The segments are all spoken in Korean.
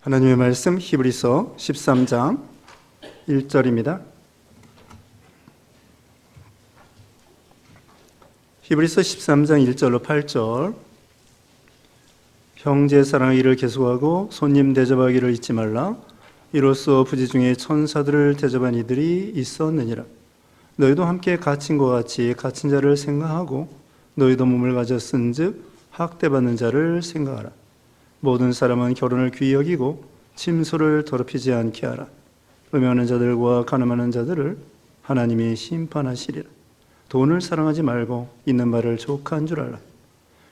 하나님의 말씀 히브리서 13장 1절입니다. 히브리서 13장 1절로 8절. 형제 사랑의 일을 계속하고 손님 대접하기를 잊지 말라. 이로써 부지 중에 천사들을 대접한 이들이 있었느니라. 너희도 함께 갇힌 것 같이 갇힌 자를 생각하고 너희도 몸을 가졌은즉 학대받는 자를 생각하라. 모든 사람은 결혼을 귀히 여기고 침소를 더럽히지 않게 하라. 음행하는 자들과 간음하는 자들을 하나님이 심판하시리라. 돈을 사랑하지 말고 있는 말을 족한 줄 알라.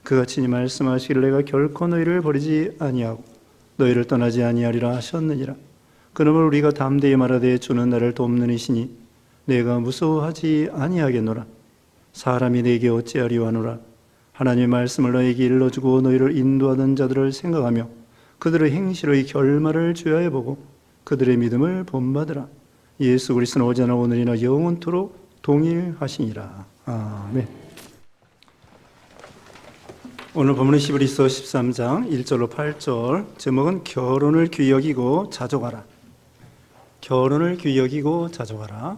그가 친히 말씀하시기를 내가 결코 너희를 버리지 아니하고 너희를 떠나지 아니하리라 하셨느니라. 그러므로 우리가 담대히 말하되 주는 나를 돕는 이시니 내가 무서워하지 아니하겠노라. 사람이 내게 어찌하리요 하노라. 하나님의 말씀을 너에게 일러주고 너희를 인도하던 자들을 생각하며 그들의 행실의 결말을 주야해 보고 그들의 믿음을 본받으라. 예수 그리스도는 어제나 오늘이나 영원토록 동일하시니라. 아멘. 오늘 본문은 히브리서 13장 1절로 8절. 제목은 결혼을 귀히 여기고 자족하라. 결혼을 귀히 여기고 자족하라.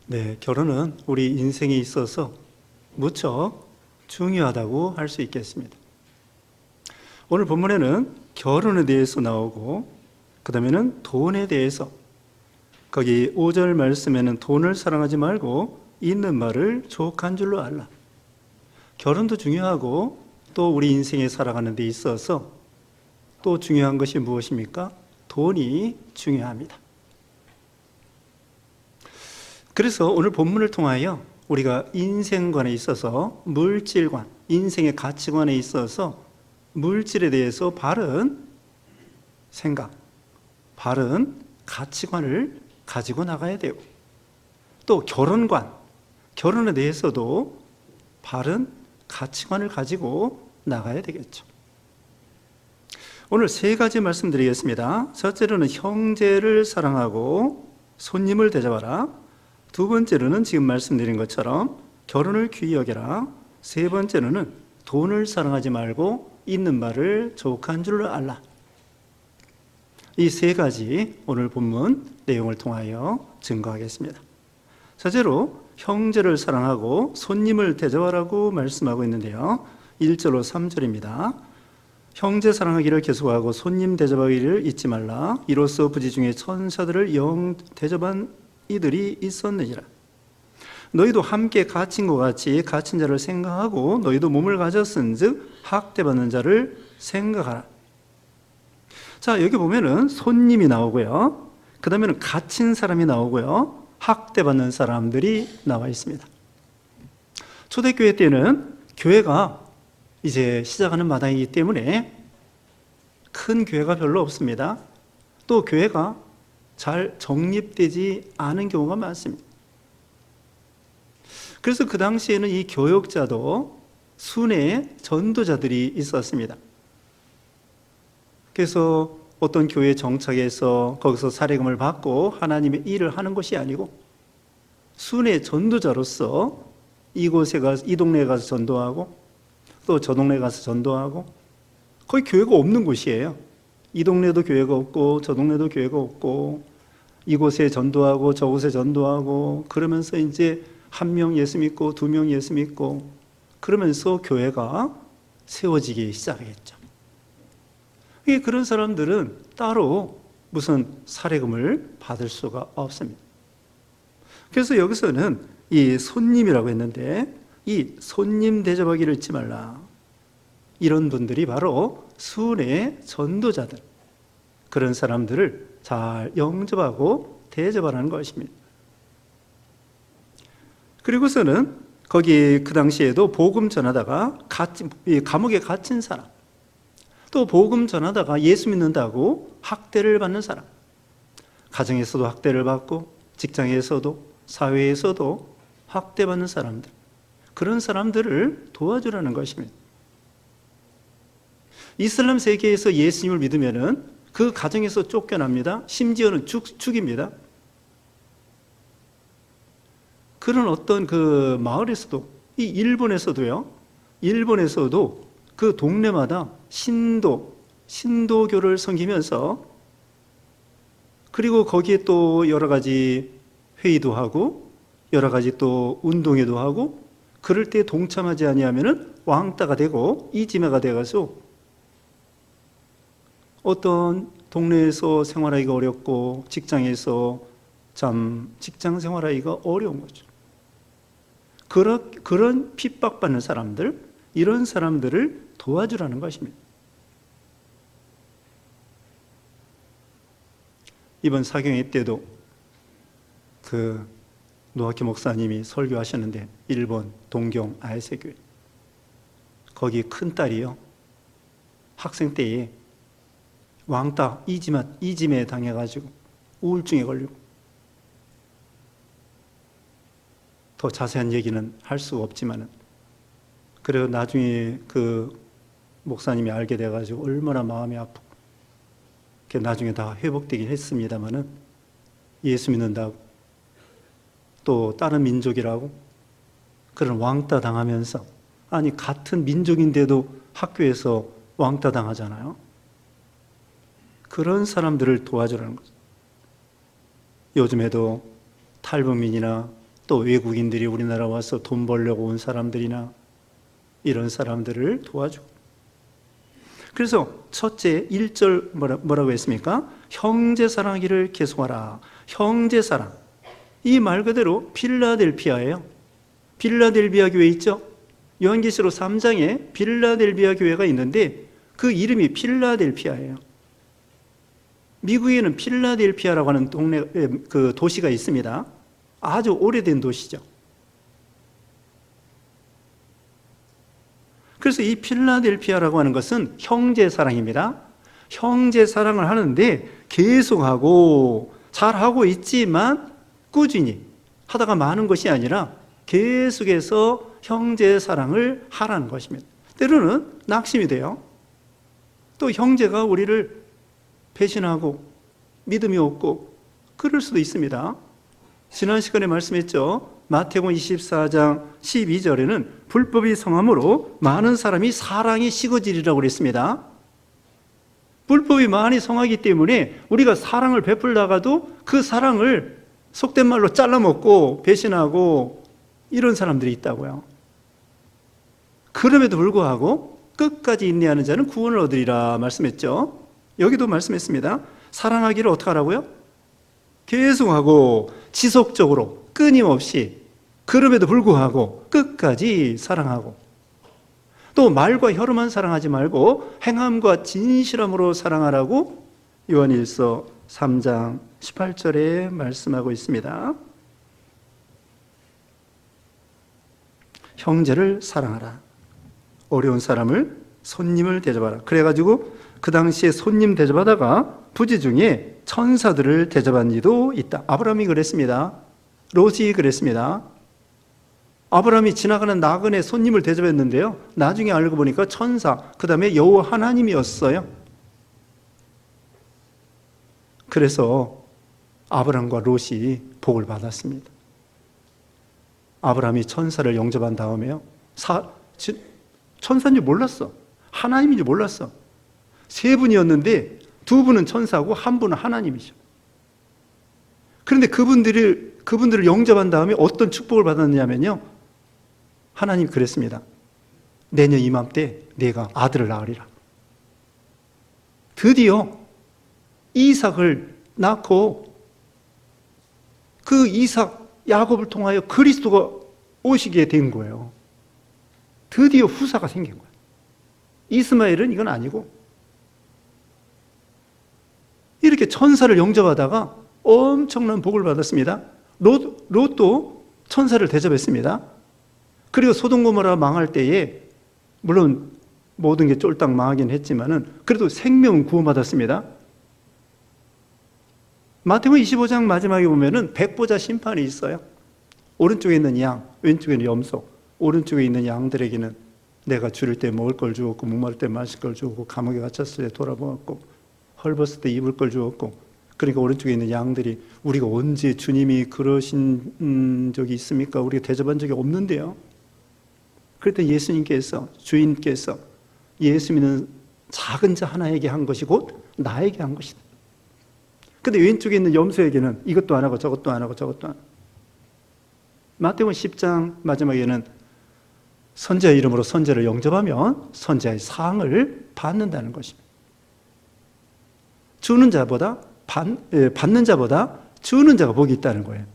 네, 결혼은 우리 인생에 있어서 무척 중요하다고 할 수 있겠습니다. 오늘 본문에는 결혼에 대해서 나오고 그 다음에는 돈에 대해서, 거기 5절 말씀에는 돈을 사랑하지 말고 있는 말을 족한 줄로 알라. 결혼도 중요하고 또 우리 인생에 살아가는 데 있어서 또 중요한 것이 무엇입니까? 돈이 중요합니다. 그래서 오늘 본문을 통하여 우리가 인생관에 있어서 물질관, 인생의 가치관에 있어서 물질에 대해서 바른 생각, 바른 가치관을 가지고 나가야 되고, 또 결혼관, 결혼에 대해서도 바른 가치관을 가지고 나가야 되겠죠. 오늘 세 가지 말씀드리겠습니다. 첫째로는 형제를 사랑하고 손님을 대접하라. 두 번째로는 지금 말씀드린 것처럼 결혼을 귀히 여겨라. 세 번째로는 돈을 사랑하지 말고 있는 말을 족한 줄로 알라. 이 세 가지 오늘 본문 내용을 통하여 증거하겠습니다. 첫째로 형제를 사랑하고 손님을 대접하라고 말씀하고 있는데요. 1절로 3절입니다. 형제 사랑하기를 계속하고 손님 대접하기를 잊지 말라. 이로써 부지 중에 천사들을 영 대접한 이들이 있었느니라. 너희도 함께 갇힌 것 같이 갇힌 자를 생각하고 너희도 몸을 가졌은즉 학대받는 자를 생각하라. 자, 여기 보면은 손님이 나오고요, 그 다음에는 갇힌 사람이 나오고요, 학대받는 사람들이 나와 있습니다. 초대교회 때는 교회가 이제 시작하는 마당이기 때문에 큰 교회가 별로 없습니다. 또 교회가 잘 정립되지 않은 경우가 많습니다. 그래서 그 당시에는 이 교역자도 순회 전도자들이 있었습니다. 그래서 어떤 교회에 정착해서 거기서 사례금을 받고 하나님의 일을 하는 것이 아니고 순회 전도자로서 이곳에 가서, 이 동네에 가서 전도하고 또 저 동네에 가서 전도하고, 거의 교회가 없는 곳이에요. 이 동네도 교회가 없고 저 동네도 교회가 없고 이곳에 전도하고 저곳에 전도하고 그러면서 이제 한 명 예수 믿고 두 명 예수 믿고 그러면서 교회가 세워지기 시작했죠. 그런 사람들은 따로 무슨 사례금을 받을 수가 없습니다. 그래서 여기서는 이 손님이라고 했는데 이 손님 대접하기를 잊지 말라. 이런 분들이 바로 순회 전도자들, 그런 사람들을 잘 영접하고 대접하라는 것입니다. 그리고서는 거기 그 당시에도 복음 전하다가 감옥에 갇힌 사람, 또 복음 전하다가 예수 믿는다고 학대를 받는 사람, 가정에서도 학대를 받고 직장에서도 사회에서도 학대받는 사람들, 그런 사람들을 도와주라는 것입니다. 이슬람 세계에서 예수님을 믿으면은 그 가정에서 쫓겨납니다. 심지어는 죽입니다. 그런 어떤 그 마을에서도, 이 일본에서도 그 동네마다 신도, 신도교를 섬기면서, 그리고 거기에 또 여러 가지 회의도 하고 여러 가지 또 운동회도 하고, 그럴 때 동참하지 아니하면은 왕따가 되고 이지매가 돼가지고 어떤 동네에서 생활하기가 어렵고 직장에서 참 직장 생활하기가 어려운 거죠. 그런 핍박받는 사람들, 이런 사람들을 도와주라는 것입니다. 이번 사경회 때도 그 노학기 목사님이 설교하셨는데, 일본 동경 아에세교회, 거기 큰딸이요, 학생 때에 왕따 이지매 당해가지고 우울증에 걸리고, 더 자세한 얘기는 할 수가 없지만은, 그리고 나중에 그 목사님이 알게 돼가지고 얼마나 마음이 아프고, 나중에 다 회복되긴 했습니다만은, 예수 믿는다고 또 다른 민족이라고 그런 왕따 당하면서, 아니 같은 민족인데도 학교에서 왕따 당하잖아요. 그런 사람들을 도와주라는 거죠. 요즘에도 탈북민이나 또 외국인들이 우리나라 와서 돈 벌려고 온 사람들이나 이런 사람들을 도와주고, 그래서 첫째 1절 뭐라고 했습니까? 형제 사랑하기를 계속하라. 형제 사랑, 이 말 그대로 필라델피아예요. 필라델비아 교회 있죠? 요한계시록 3장에 필라델비아 교회가 있는데 그 이름이 필라델피아예요. 미국에는 필라델피아라고 하는 그 도시가 있습니다. 아주 오래된 도시죠. 그래서 이 필라델피아라고 하는 것은 형제 사랑입니다. 형제 사랑을 하는데 계속하고 잘하고 있지만 꾸준히 하다가 마는 것이 아니라 계속해서 형제 사랑을 하라는 것입니다. 때로는 낙심이 돼요. 또 형제가 우리를 배신하고 믿음이 없고 그럴 수도 있습니다. 지난 시간에 말씀했죠. 마태복음 24장 12절에는 불법이 성함으로 많은 사람이 사랑이 식어지리라고 그랬습니다. 불법이 많이 성하기 때문에 우리가 사랑을 베풀다가도 그 사랑을 속된 말로 잘라먹고 배신하고 이런 사람들이 있다고요. 그럼에도 불구하고 끝까지 인내하는 자는 구원을 얻으리라 말씀했죠. 여기도 말씀했습니다. 사랑하기를 어떻게 하라고요? 계속하고 지속적으로 끊임없이, 그럼에도 불구하고 끝까지 사랑하고, 또 말과 혀로만 사랑하지 말고 행함과 진실함으로 사랑하라고 요한일서 3장 18절에 말씀하고 있습니다. 형제를 사랑하라. 어려운 사람을, 손님을 대접하라. 그래가지고 그 당시에 손님 대접하다가 부지 중에 천사들을 대접한 이도 있다. 아브라함이 그랬습니다. 롯이 그랬습니다. 아브라함이 지나가는 나그네 손님을 대접했는데요, 나중에 알고 보니까 천사, 그 다음에 여호와 하나님이었어요. 그래서 아브라함과 롯이 복을 받았습니다. 아브라함이 천사를 영접한 다음에요, 천사인 줄 몰랐어. 하나님인 줄 몰랐어. 세 분이었는데 두 분은 천사고 한 분은 하나님이죠. 그런데 그분들을 영접한 다음에 어떤 축복을 받았느냐면요, 하나님 그랬습니다. 내년 이맘때 내가 아들을 낳으리라. 드디어 이삭을 낳고 그 이삭 야곱을 통하여 그리스도가 오시게 된 거예요. 드디어 후사가 생긴 거예요. 이스마엘은 이건 아니고, 이렇게 천사를 영접하다가 엄청난 복을 받았습니다. 롯도 천사를 대접했습니다. 그리고 소돔고모라 망할 때에 물론 모든 게 쫄딱 망하긴 했지만은 그래도 생명은 구원받았습니다. 마태복음 25장 마지막에 보면은 백보자 심판이 있어요. 오른쪽에 있는 양, 왼쪽에 있는 염소. 오른쪽에 있는 양들에게는 내가 줄일 때 먹을 걸 주었고, 목마를 때 마실 걸 주었고, 감옥에 갇혔을 때 돌아보았고, 헐벗을 때 입을 걸 주었고, 그러니까 오른쪽에 있는 양들이, 우리가 언제 주님이 그러신 적이 있습니까? 우리가 대접한 적이 없는데요. 그랬더니 예수님께서, 주인께서 예수 믿는 작은 자 하나에게 한 것이 곧 나에게 한 것이다. 근데 왼쪽에 있는 염소에게는 이것도 안 하고 저것도 안 하고 저것도 안 하고. 마태복음 10장 마지막에는 선지자 이름으로 선지자를 영접하면 선지자의 상을 받는다는 것입니다. 주는 자보다 받는 자보다 주는 자가 복이 있다는 거예요.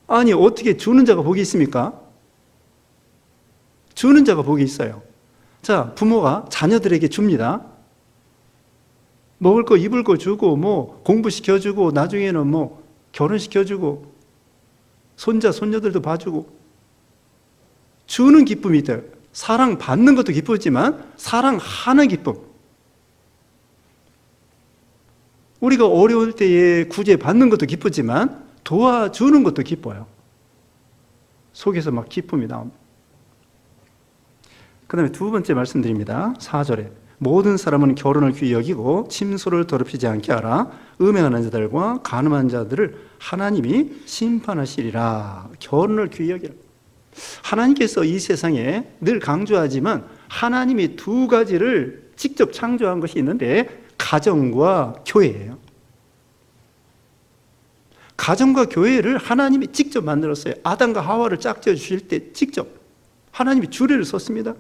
아니 어떻게 주는 자가 복이 있습니까? 주는 자가 복이 있어요. 자, 부모가 자녀들에게 줍니다. 먹을 거 입을 거 주고 뭐 공부시켜주고 나중에는 뭐 결혼시켜주고 손자 손녀들도 봐주고 주는 기쁨이 있다. 사랑 받는 것도 기쁘지만 사랑하는 기쁨. 우리가 어려울 때에 구제 받는 것도 기쁘지만 도와주는 것도 기뻐요. 속에서 막 기쁨이 나옵니다. 그 다음에 두 번째 말씀드립니다. 4절에 모든 사람은 결혼을 귀히 여기고 침소를 더럽히지 않게 하라. 음행하는 자들과 간음한 자들을 하나님이 심판하시리라. 결혼을 귀히 여기라. 하나님께서 이 세상에 늘 강조하지만 하나님이 두 가지를 직접 창조한 것이 있는데 가정과 교회예요. 가정과 교회를 하나님이 직접 만들었어요. 아담과 하와를 짝지어 주실 때 직접 하나님이 주례를 썼습니다.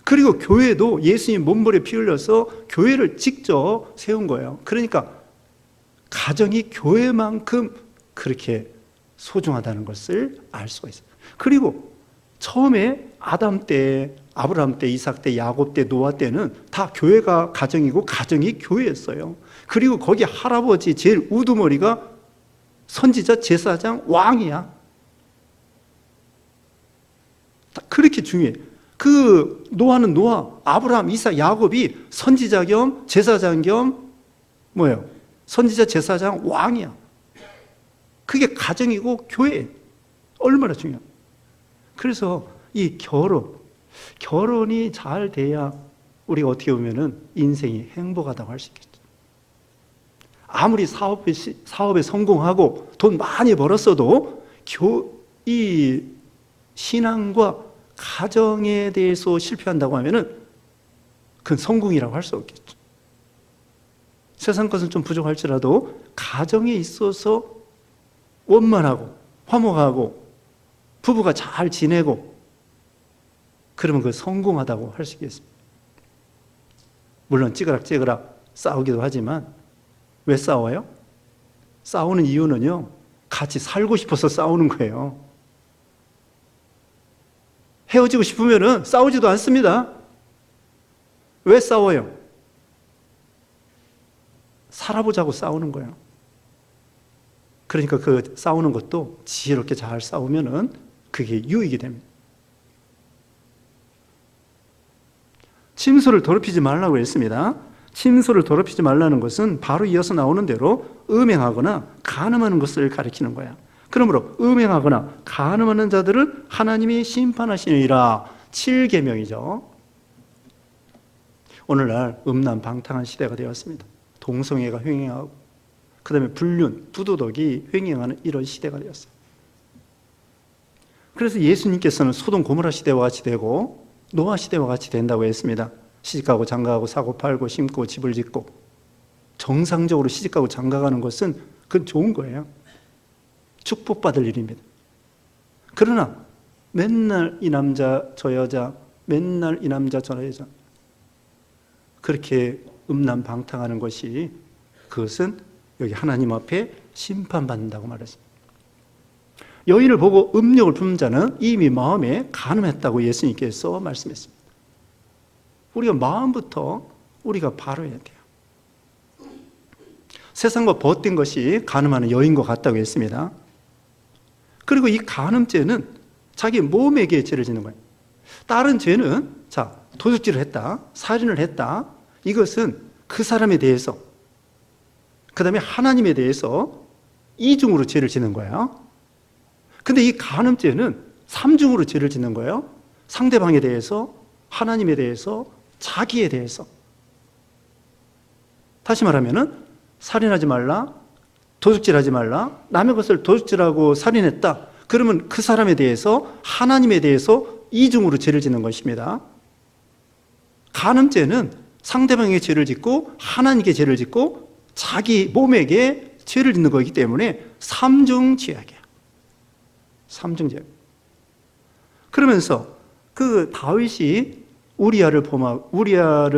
그리고 교회도 예수님 몸부림에 피 흘려서 교회를 직접 세운 거예요. 그러니까 가정이 교회만큼 그렇게 소중하다는 것을 알 수가 있어요. 그리고 처음에 아담 때, 아브라함 때, 이삭 때, 야곱 때, 노아 때는 다 교회가 가정이고 가정이 교회였어요. 그리고 거기 할아버지 제일 우두머리가 선지자, 제사장, 왕이야. 그렇게 중요해. 그 노아는 노아, 아브라함, 이삭, 야곱이 선지자 겸 제사장 겸 뭐예요? 선지자, 제사장, 왕이야. 그게 가정이고 교회. 얼마나 중요해. 그래서 이 결혼이 잘 돼야 우리가 어떻게 보면은 인생이 행복하다고 할 수 있겠죠. 아무리 사업에 성공하고 돈 많이 벌었어도 이 신앙과 가정에 대해서 실패한다고 하면은 그건 성공이라고 할 수 없겠죠. 세상 것은 좀 부족할지라도 가정에 있어서 원만하고 화목하고 부부가 잘 지내고 그러면 그 성공하다고 할 수 있겠습니다. 물론 찌그락찌그락 싸우기도 하지만 왜 싸워요? 싸우는 이유는요, 같이 살고 싶어서 싸우는 거예요. 헤어지고 싶으면은 싸우지도 않습니다. 왜 싸워요? 살아보자고 싸우는 거예요. 그러니까 그 싸우는 것도 지혜롭게 잘 싸우면은 그게 유익이 됩니다. 침소를 더럽히지 말라고 했습니다. 침소를 더럽히지 말라는 것은 바로 이어서 나오는 대로 음행하거나 간음하는 것을 가리키는 거야. 그러므로 음행하거나 간음하는 자들은 하나님이 심판하시니라. 7계명이죠. 오늘날 음란방탕한 시대가 되었습니다. 동성애가 횡행하고 그 다음에 불륜, 부도덕이 횡행하는 이런 시대가 되었어요. 그래서 예수님께서는 소돔 고모라 시대와 같이 되고 노아 시대와 같이 된다고 했습니다. 시집가고 장가가고 사고 팔고 심고 집을 짓고 정상적으로 시집가고 장가가는 것은 그건 좋은 거예요. 축복받을 일입니다. 그러나 맨날 이 남자 저 여자, 맨날 이 남자 저 여자 그렇게 음란방탕하는 것이 그것은 여기 하나님 앞에 심판받는다고 말했습니다. 여인을 보고 음욕을 품는 자는 이미 마음에 간음했다고 예수님께서 말씀했습니다. 우리가 마음부터 우리가 바로 해야 돼요. 세상과 벗된 것이 간음하는 여인과 같다고 했습니다. 그리고 이 간음죄는 자기 몸에게 죄를 짓는 거예요. 다른 죄는 도둑질을 했다, 살인을 했다. 이것은 그 사람에 대해서, 그 다음에 하나님에 대해서 이중으로 죄를 짓는 거예요. 근데 이 간음죄는 삼중으로 죄를 짓는 거예요. 상대방에 대해서, 하나님에 대해서, 자기에 대해서. 다시 말하면은 살인하지 말라, 도둑질하지 말라, 남의 것을 도둑질하고 살인했다. 그러면 그 사람에 대해서, 하나님에 대해서 이중으로 죄를 짓는 것입니다. 간음죄는 상대방에게 죄를 짓고 하나님께 죄를 짓고 자기 몸에게 죄를 짓는 거기 때문에 삼중죄악이야. 삼중죄악. 그러면서 그 다윗이 우리아를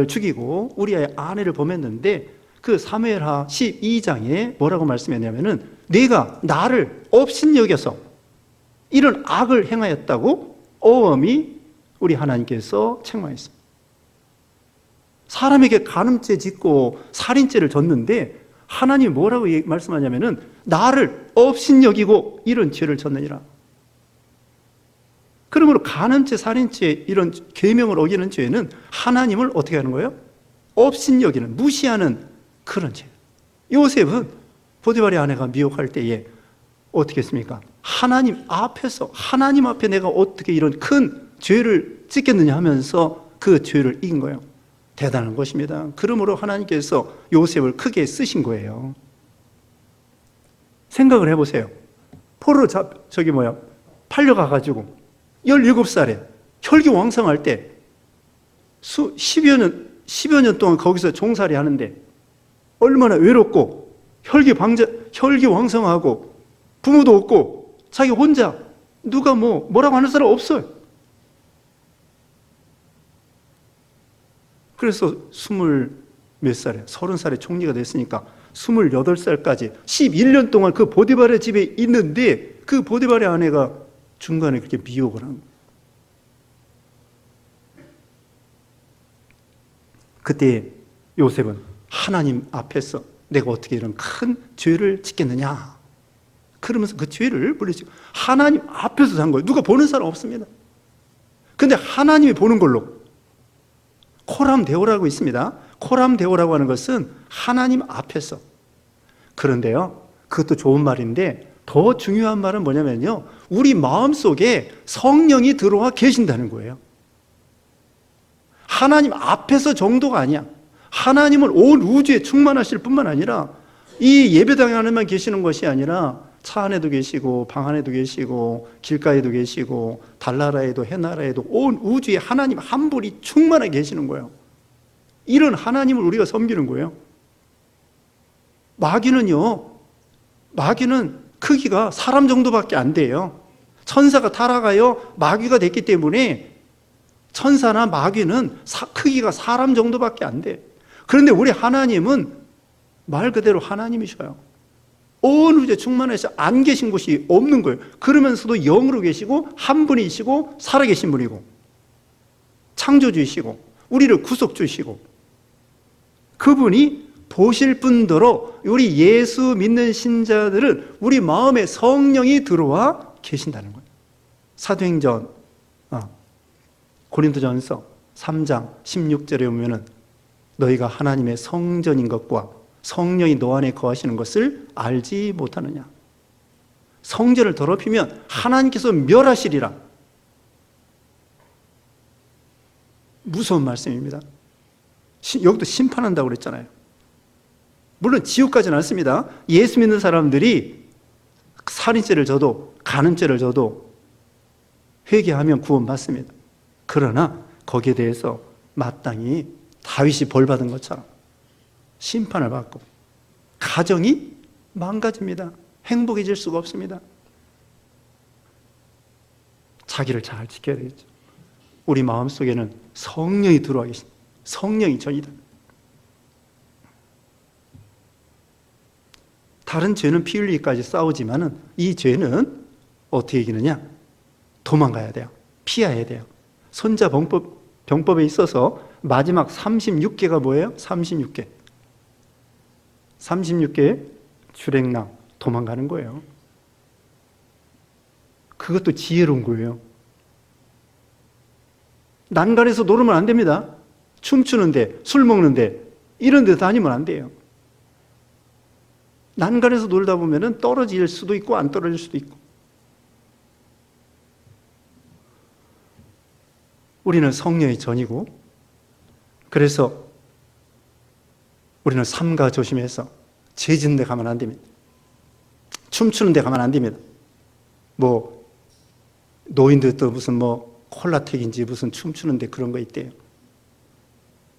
죽이고 우리아의 아내를 범했는데 그 사무엘하 12장에 뭐라고 말씀했냐면은 네가 나를 업신여겨서 이런 악을 행하였다고 어음이 우리 하나님께서 책망했습니다. 사람에게 간음죄 짓고 살인죄를 졌는데 하나님이 뭐라고 말씀하냐면은 나를 업신여기고 이런 죄를 졌느니라. 그러므로 간음죄, 살인죄 이런 계명을 어기는 죄는 하나님을 어떻게 하는 거예요? 업신여기는, 무시하는 그런 죄. 요셉은 보디발의 아내가 미혹할 때에 어떻게 했습니까? 하나님 앞에 내가 어떻게 이런 큰 죄를 짓겠느냐 하면서 그 죄를 이긴 거예요. 대단한 것입니다. 그러므로 하나님께서 요셉을 크게 쓰신 거예요. 생각을 해보세요. 포로 팔려가가지고 17살에 혈기왕성할 때 10여 년 동안 거기서 종살이 하는데 얼마나 외롭고 혈기왕성하고 부모도 없고 자기 혼자 누가 뭐라고 하는 사람 없어요. 그래서 20몇 살에 30살에 총리가 됐으니까 28살까지 11년 동안 그 보디발의 집에 있는데 그 보디발의 아내가 중간에 그렇게 미혹을 한 거예요. 그때 요셉은 하나님 앞에서 내가 어떻게 이런 큰 죄를 짓겠느냐 그러면서 그 죄를 물리치고 하나님 앞에서 산 거예요. 누가 보는 사람 없습니다. 근데 하나님이 보는 걸로 코람데오라고 있습니다. 코람데오라고 하는 것은 하나님 앞에서. 그런데요, 그것도 좋은 말인데 더 중요한 말은 뭐냐면요, 우리 마음속에 성령이 들어와 계신다는 거예요. 하나님 앞에서 정도가 아니야. 하나님은 온 우주에 충만하실 뿐만 아니라 이 예배당 안에만 계시는 것이 아니라 차 안에도 계시고 방 안에도 계시고 길가에도 계시고 달나라에도 해나라에도 온 우주에 하나님 한 분이 충만하게 계시는 거예요. 이런 하나님을 우리가 섬기는 거예요. 마귀는 크기가 사람 정도밖에 안 돼요. 천사가 타락하여 마귀가 됐기 때문에 천사나 마귀는 크기가 사람 정도밖에 안 돼. 그런데 우리 하나님은 말 그대로 하나님이셔요. 온 우주에 충만해서 안 계신 곳이 없는 거예요. 그러면서도 영으로 계시고 한 분이시고 살아계신 분이고 창조주이시고 우리를 구속주시고 그분이 보실 분더러 우리 예수 믿는 신자들은 우리 마음에 성령이 들어와 계신다는 거예요. 사도행전 고린도전서 3장 16절에 보면은 너희가 하나님의 성전인 것과 성령이 너 안에 거하시는 것을 알지 못하느냐. 성전을 더럽히면 하나님께서 멸하시리라. 무서운 말씀입니다. 여기도 심판한다고 그랬잖아요. 물론 지옥까지는 않습니다. 예수 믿는 사람들이 살인죄를 져도 간음죄를 져도 회개하면 구원받습니다. 그러나 거기에 대해서 마땅히 다윗이 벌받은 것처럼 심판을 받고 가정이 망가집니다. 행복해질 수가 없습니다. 자기를 잘 지켜야 되겠죠. 우리 마음속에는 성령이 들어와 계십니다. 성령이 전이다. 다른 죄는 피 흘리기까지 싸우지만은 이 죄는 어떻게 이기느냐? 도망가야 돼요. 피해야 돼요. 손자병법에 있어서 마지막 36개가 뭐예요? 36개. 36개의 주랭랑 도망가는 거예요. 그것도 지혜로운 거예요. 난간에서 놀으면 안 됩니다. 춤추는데, 술 먹는데 이런 데 다니면 안 돼요. 난간에서 놀다 보면 떨어질 수도 있고 안 떨어질 수도 있고. 우리는 성령의 전이고 그래서 우리는 삼가 조심해서 죄 짓는 데 가면 안 됩니다. 춤추는 데 가면 안 됩니다. 노인들도 무슨 콜라텍인지 무슨 춤추는 데 그런 거 있대요.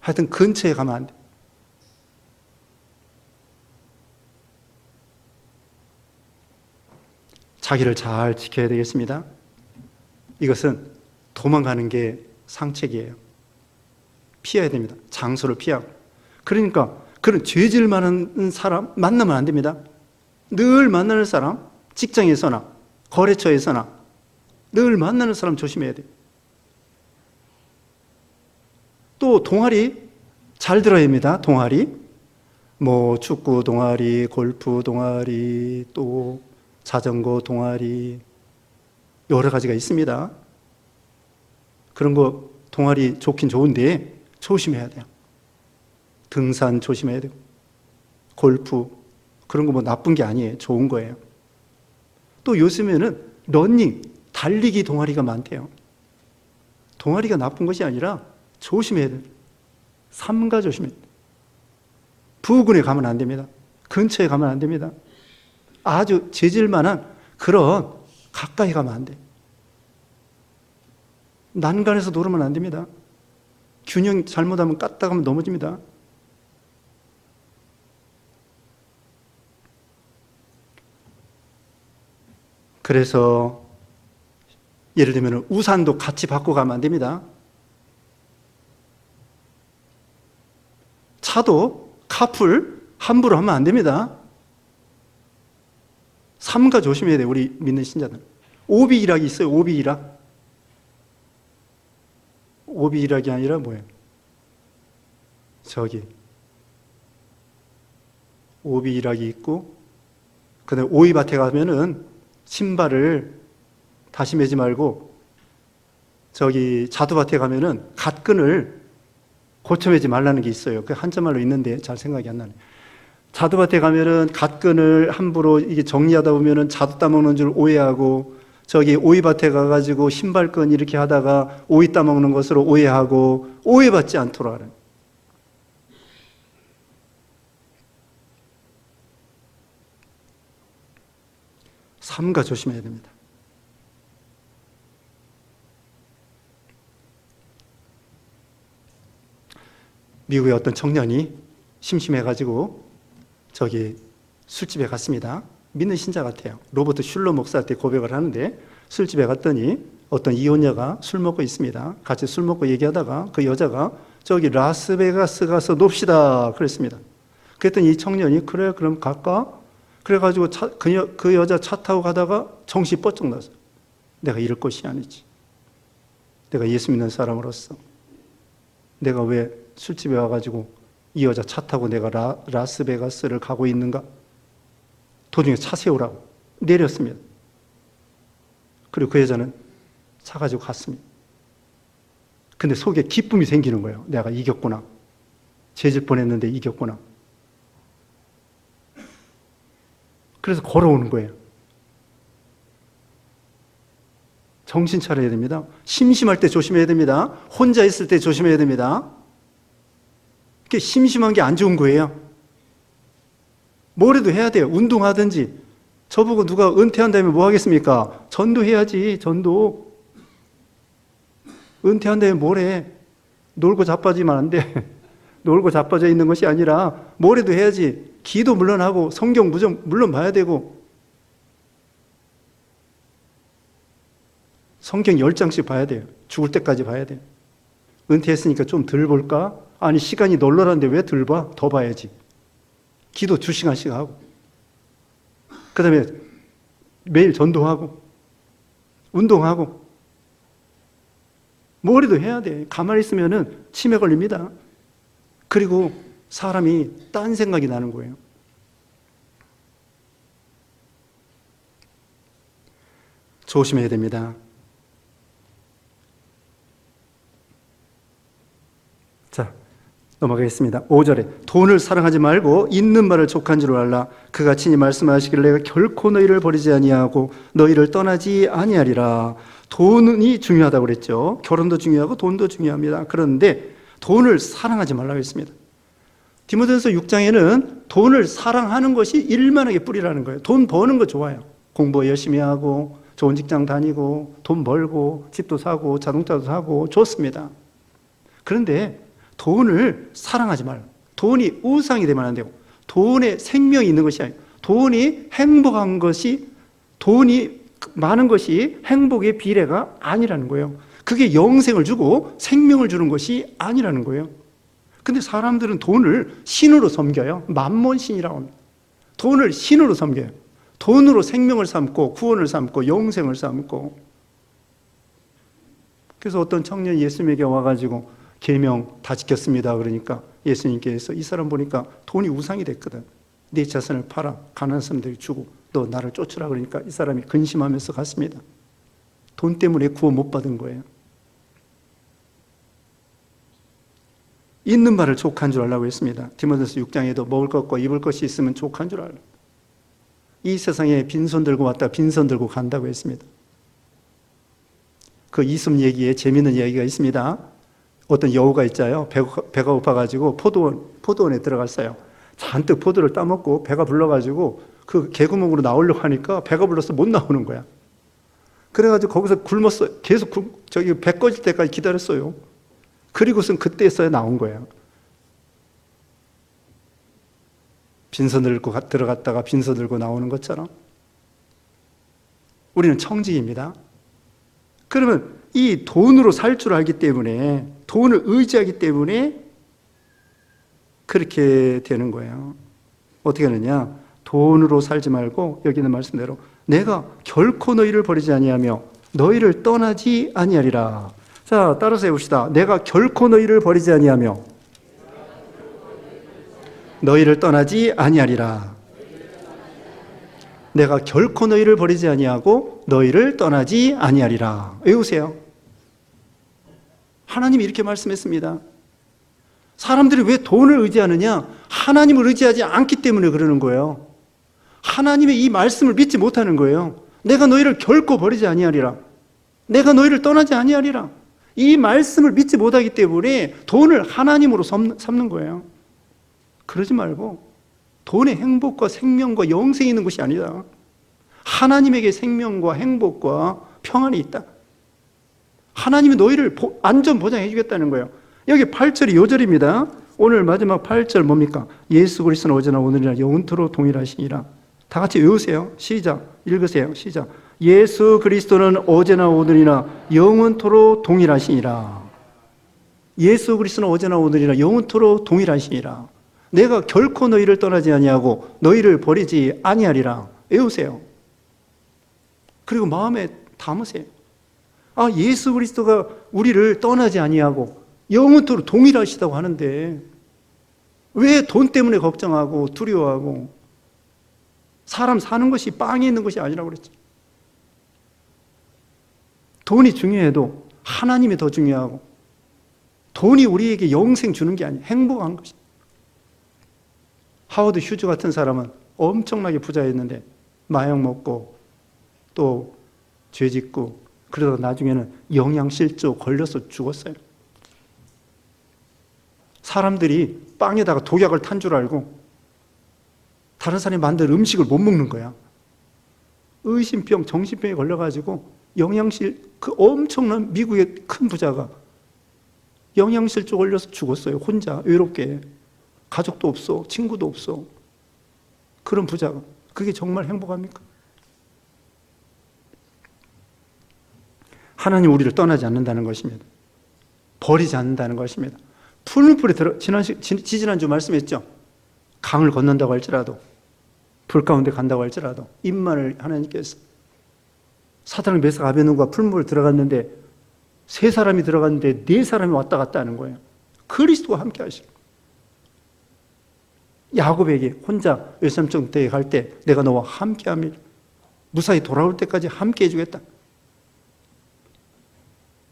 하여튼 근처에 가면 안 돼. 자기를 잘 지켜야 되겠습니다. 이것은 도망가는 게 상책이에요. 피해야 됩니다. 장소를 피하고. 그러니까 그런 죄질 많은 사람 만나면 안 됩니다. 늘 만나는 사람, 직장에서나 거래처에서나 늘 만나는 사람 조심해야 돼요. 또 동아리 잘 들어야 합니다. 동아리. 뭐 축구 동아리, 골프 동아리, 또 자전거 동아리 여러 가지가 있습니다. 그런 거 동아리 좋긴 좋은데 조심해야 돼요. 등산 조심해야 되고 골프 그런 거 뭐 나쁜 게 아니에요. 좋은 거예요. 또 요즘에는 러닝, 달리기 동아리가 많대요. 동아리가 나쁜 것이 아니라 조심해야 돼요. 삼가 조심해야 돼요. 부근에 가면 안 됩니다. 근처에 가면 안 됩니다. 아주 재질만한 그런 가까이 가면 안 돼. 난간에서 놀으면 안 됩니다. 균형 잘못하면 깠다 가면 넘어집니다. 그래서 예를 들면 우산도 같이 받고 가면 안 됩니다. 차도 카풀 함부로 하면 안 됩니다. 삼가 조심해야 돼요. 우리 믿는 신자들. 오비일학이 있어요. 오비일학. 오비일학이 아니라 뭐예요? 저기 오비일학이 있고 그다음에 오이밭에 가면은 신발을 다시 매지 말고 저기 자두밭에 가면은 갓끈을 고쳐 매지 말라는 게 있어요. 그 한자말로 있는데 잘 생각이 안 나네. 자두밭에 가면은 갓끈을 함부로 이게 정리하다 보면은 자두 따먹는 줄 오해하고 저기 오이밭에 가가지고 신발끈 이렇게 하다가 오이 따먹는 것으로 오해하고 오해받지 않도록 하는. 삼가 조심해야 됩니다. 미국의 어떤 청년이 심심해가지고 저기 술집에 갔습니다. 믿는 신자 같아요. 로버트 슐러 목사한테 고백을 하는데 술집에 갔더니 어떤 이혼녀가 술 먹고 있습니다. 같이 술 먹고 얘기하다가 그 여자가 저기 라스베가스 가서 놉시다 그랬습니다. 그랬더니 이 청년이 그래 그럼 갈까? 그래가지고 그 여자 차 타고 가다가 정신이 뻗쩍 나서 내가 이럴 것이 아니지. 내가 예수 믿는 사람으로서 내가 왜 술집에 와가지고 이 여자 차 타고 내가 라스베가스를 가고 있는가? 도중에 차 세우라고 내렸습니다. 그리고 그 여자는 차 가지고 갔습니다. 근데 속에 기쁨이 생기는 거예요. 내가 이겼구나. 죄질 뻔했는데 이겼구나. 그래서 걸어오는 거예요. 정신 차려야 됩니다. 심심할 때 조심해야 됩니다. 혼자 있을 때 조심해야 됩니다. 이렇게 심심한 게 안 좋은 거예요. 뭐라도 해야 돼요. 운동하든지. 저보고 누가 은퇴한다면 뭐 하겠습니까? 전도해야지. 전도. 은퇴한다면 뭐래? 놀고 자빠지면 안 돼. 놀고 자빠져 있는 것이 아니라 뭐라도 해야지. 기도 물론 하고 성경 물론 봐야 되고 성경 10장씩 봐야 돼요. 죽을 때까지 봐야 돼요. 은퇴했으니까 좀 덜 볼까? 아니 시간이 널널한데 왜 덜 봐? 더 봐야지. 기도 2시간씩 하고 그 다음에 매일 전도하고 운동하고 뭐라도 해야 돼. 가만히 있으면 치매 걸립니다. 그리고 사람이 딴 생각이 나는 거예요. 조심해야 됩니다. 자, 넘어가겠습니다. 5절에 돈을 사랑하지 말고 있는 말을 족한 줄 알라. 그가 친히 말씀하시기를 내가 결코 너희를 버리지 아니하고 너희를 떠나지 아니하리라. 돈이 중요하다고 그랬죠. 결혼도 중요하고 돈도 중요합니다. 그런데 돈을 사랑하지 말라고 했습니다. 디모데전서 6장에는 돈을 사랑하는 것이 일만하게 뿌리라는 거예요. 돈 버는 거 좋아요. 공부 열심히 하고 좋은 직장 다니고 돈 벌고 집도 사고 자동차도 사고 좋습니다. 그런데 돈을 사랑하지 말라. 돈이 우상이 되면 안 되고, 돈에 생명이 있는 것이 아니고, 돈이 행복한 것이, 돈이 많은 것이 행복의 비례가 아니라는 거예요. 그게 영생을 주고 생명을 주는 것이 아니라는 거예요. 근데 사람들은 돈을 신으로 섬겨요. 만몬신이라고 합니다. 돈을 신으로 섬겨요. 돈으로 생명을 삼고 구원을 삼고 영생을 삼고. 그래서 어떤 청년이 예수님에게 와가지고 계명 다 지켰습니다. 그러니까 예수님께서 이 사람 보니까 돈이 우상이 됐거든. 네 자산을 팔아 가난한 사람들이 주고 너 나를 쫓으라. 그러니까 이 사람이 근심하면서 갔습니다. 돈 때문에 구원 못 받은 거예요. 있는 말을 족한 줄 알라고 했습니다. 디모데서 6장에도 먹을 것과 입을 것이 있으면 족한 줄 알라. 이 세상에 빈손 들고 왔다 빈손 들고 간다고 했습니다. 그 이숨 얘기에 재미있는 이야기가 있습니다. 어떤 여우가 있잖아요. 배가 고파가지고 포도원에 들어갔어요. 잔뜩 포도를 따먹고 배가 불러가지고 그 개구멍으로 나오려고 하니까 배가 불러서 못 나오는 거야. 그래가지고 거기서 굶었어요. 계속 배 꺼질 때까지 기다렸어요. 그리고선 그때서야 나온 거예요. 빈손 들고 들어갔다가 빈손 들고 나오는 것처럼 우리는 청직입니다. 그러면 이 돈으로 살 줄 알기 때문에, 돈을 의지하기 때문에 그렇게 되는 거예요. 어떻게 하느냐? 돈으로 살지 말고 여기 있는 말씀대로 내가 결코 너희를 버리지 아니하며 너희를 떠나지 아니하리라. 자, 따라서 해봅시다. 내가 결코 너희를 버리지 아니하며 너희를 떠나지 아니하리라. 내가 결코 너희를 버리지 아니하고 너희를 떠나지 아니하리라. 외우세요. 하나님이 이렇게 말씀했습니다. 사람들이 왜 돈을 의지하느냐? 하나님을 의지하지 않기 때문에 그러는 거예요. 하나님의 이 말씀을 믿지 못하는 거예요. 내가 너희를 결코 버리지 아니하리라. 내가 너희를 떠나지 아니하리라. 이 말씀을 믿지 못하기 때문에 돈을 하나님으로 삼는 거예요. 그러지 말고 돈의 행복과 생명과 영생이 있는 것이 아니다. 하나님에게 생명과 행복과 평안이 있다. 하나님이 너희를 안전 보장해 주겠다는 거예요. 여기 8절이 요절입니다. 오늘 마지막 8절 뭡니까? 예수 그리스도는 어제나 오늘이나 영원토록 동일하시니라. 다 같이 외우세요. 시작. 읽으세요. 시작. 예수 그리스도는 어제나 오늘이나 영원토록 동일하시니라. 예수 그리스도는 어제나 오늘이나 영원토록 동일하시니라. 내가 결코 너희를 떠나지 아니하고 너희를 버리지 아니하리라. 외우세요. 그리고 마음에 담으세요. 아, 예수 그리스도가 우리를 떠나지 아니하고 영원토록 동일하시다고 하는데 왜 돈 때문에 걱정하고 두려워하고? 사람 사는 것이 빵에 있는 것이 아니라고 그랬죠. 돈이 중요해도 하나님이 더 중요하고, 돈이 우리에게 영생 주는 게 아니에요. 행복한 것이. 하워드 휴즈 같은 사람은 엄청나게 부자였는데 마약 먹고 또 죄 짓고 그러다가 나중에는 영양실조 걸려서 죽었어요. 사람들이 빵에다가 독약을 탄 줄 알고 다른 사람이 만든 음식을 못 먹는 거야. 의심병, 정신병에 걸려가지고 그 엄청난 미국의 큰 부자가 영양실조 걸려서 죽었어요. 혼자 외롭게. 가족도 없어, 친구도 없어. 그런 부자가. 그게 정말 행복합니까? 하나님 우리를 떠나지 않는다는 것입니다. 버리지 않는다는 것입니다. 풀무불에 지지난주 말씀했죠. 강을 건넌다고 할지라도, 불 가운데 간다고 할지라도 임만을 하나님께서, 사단을 메삭 아벤누가 풀무불 들어갔는데 3사람이 들어갔는데 4사람이 왔다 갔다 하는 거예요. 그리스도와 함께 하시고, 야곱에게 혼자 열sam정대에 갈 때 내가 너와 함께 함이라. 무사히 돌아올 때까지 함께 해주겠다.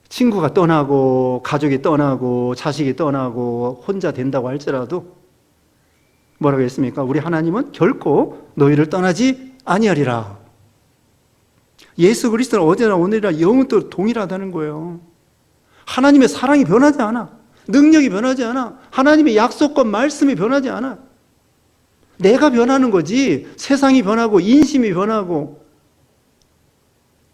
친구가 떠나고 가족이 떠나고 자식이 떠나고 혼자 된다고 할지라도 뭐라고 했습니까? 우리 하나님은 결코 너희를 떠나지 아니하리라. 예수 그리스도는 어제나 오늘이나 영원토록 동일하다는 거예요. 하나님의 사랑이 변하지 않아. 능력이 변하지 않아. 하나님의 약속과 말씀이 변하지 않아. 내가 변하는 거지 세상이 변하고 인심이 변하고,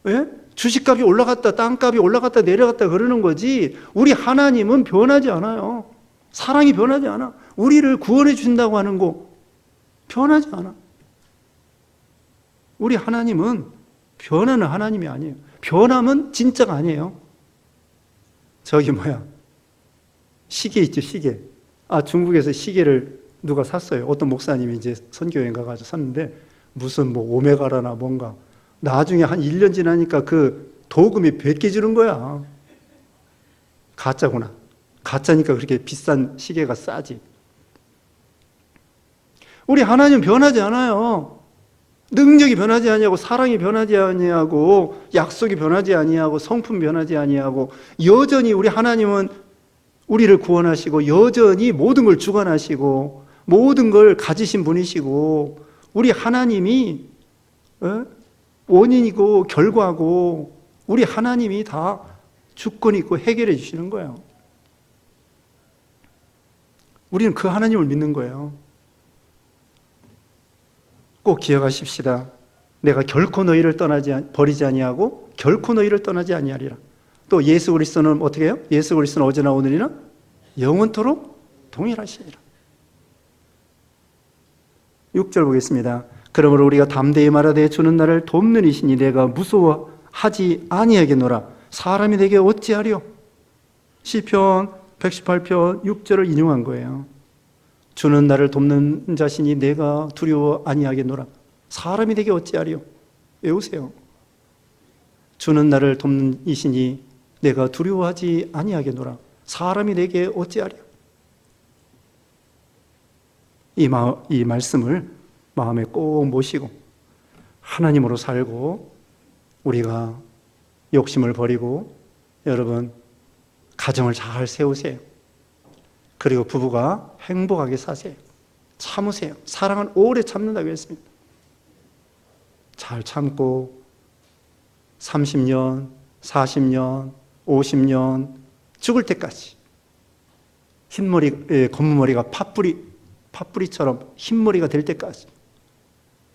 예? 주식값이 올라갔다 땅값이 올라갔다 내려갔다 그러는 거지 우리 하나님은 변하지 않아요. 사랑이 변하지 않아. 우리를 구원해 주신다고 하는 거 변하지 않아. 우리 하나님은 변하는 하나님이 아니에요. 변함은 진짜가 아니에요. 저기 시계 있죠, 시계. 중국에서 시계를 누가 샀어요. 어떤 목사님이 이제 선교여행 가가지고 샀는데 무슨 오메가라나 뭔가 나중에 한 1년 지나니까 그 도금이 벗겨지는 거야. 가짜구나. 가짜니까 그렇게 비싼 시계가 싸지. 우리 하나님 변하지 않아요. 능력이 변하지 아니하고 사랑이 변하지 아니하고 약속이 변하지 아니하고 성품 변하지 아니하고 여전히 우리 하나님은 우리를 구원하시고 여전히 모든 걸 주관하시고 모든 걸 가지신 분이시고 우리 하나님이 원인이고 결과고 우리 하나님이 다 주권이 있고 해결해 주시는 거예요. 우리는 그 하나님을 믿는 거예요. 꼭 기억하십시다. 내가 결코 너희를 버리지 아니하고 결코 너희를 떠나지 아니하리라. 또 예수 그리스도는 어떻게 해요? 예수 그리스도는 어제나 오늘이나 영원토록 동일하시니라. 6절 보겠습니다. 그러므로 우리가 담대히 말하되 주는 나를 돕는 이시니 내가 무서워하지 아니하겠노라. 사람이 내게 어찌하리요? 시편 118편 6절을 인용한 거예요. 주는 나를 돕는 자시니 내가 두려워 아니하겠노라. 사람이 내게 어찌하리요? 외우세요. 주는 나를 돕는 이시니 내가 두려워하지 아니하겠노라. 사람이 내게 어찌하리요? 이 말씀을 마음에 꼭 모시고 하나님으로 살고 우리가 욕심을 버리고 여러분 가정을 잘 세우세요. 그리고 부부가 행복하게 사세요. 참으세요. 사랑은 오래 참는다고 했습니다. 잘 참고 30년, 40년, 50년 죽을 때까지 검은 머리가 팥뿌리처럼 흰머리가 될 때까지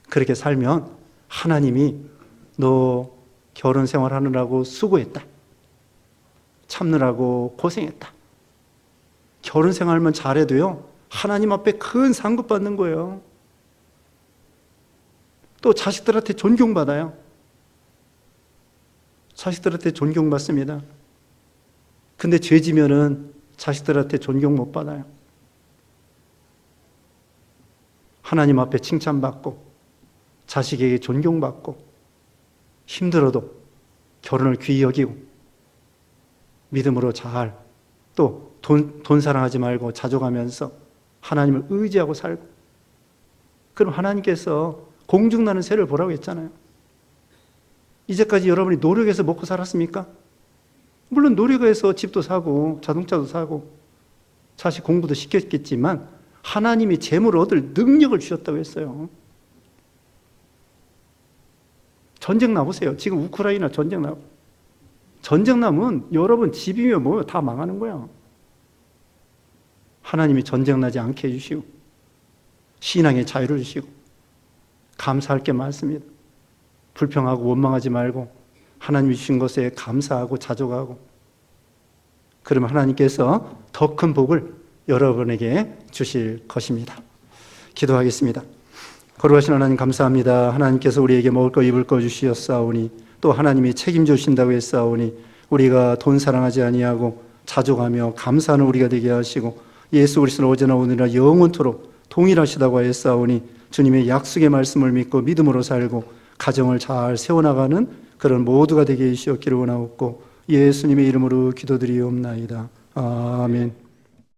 그렇게 살면 하나님이 너 결혼 생활하느라고 수고했다. 참느라고 고생했다. 결혼 생활만 잘해도요, 하나님 앞에 큰 상급 받는 거예요. 또 자식들한테 존경받아요. 자식들한테 존경받습니다. 근데 죄 지면은 자식들한테 존경 못 받아요. 하나님 앞에 칭찬받고 자식에게 존경받고 힘들어도 결혼을 귀히 여기고 믿음으로 잘 또 돈 사랑하지 말고 자족하면서 하나님을 의지하고 살고 그럼 하나님께서 공중나는 새를 보라고 했잖아요. 이제까지 여러분이 노력해서 먹고 살았습니까? 물론 노력해서 집도 사고 자동차도 사고 자식 공부도 시켰겠지만 하나님이 재물을 얻을 능력을 주셨다고 했어요. 전쟁 나보세요. 지금 우크라이나 전쟁 나면 여러분 집이며 뭐며 다 망하는 거야. 하나님이 전쟁 나지 않게 해주시고 신앙의 자유를 주시고 감사할 게 많습니다. 불평하고 원망하지 말고 하나님이 주신 것에 감사하고 자족하고 그러면 하나님께서 더 큰 복을 여러분에게 주실 것입니다. 기도하겠습니다. 거룩하신 하나님 감사합니다. 하나님께서 우리에게 먹을 거 입을 거 주시었사오니 또 하나님이 책임져 주신다고 했사오니 우리가 돈 사랑하지 아니하고 자족하며 감사하는 우리가 되게 하시고 예수 그리스도는 어제나 오늘이나 영원토록 동일하시다고 했사오니 주님의 약속의 말씀을 믿고 믿음으로 살고 가정을 잘 세워나가는 그런 모두가 되게 해주시옵기를 원하옵고 예수님의 이름으로 기도드리옵나이다. 아멘.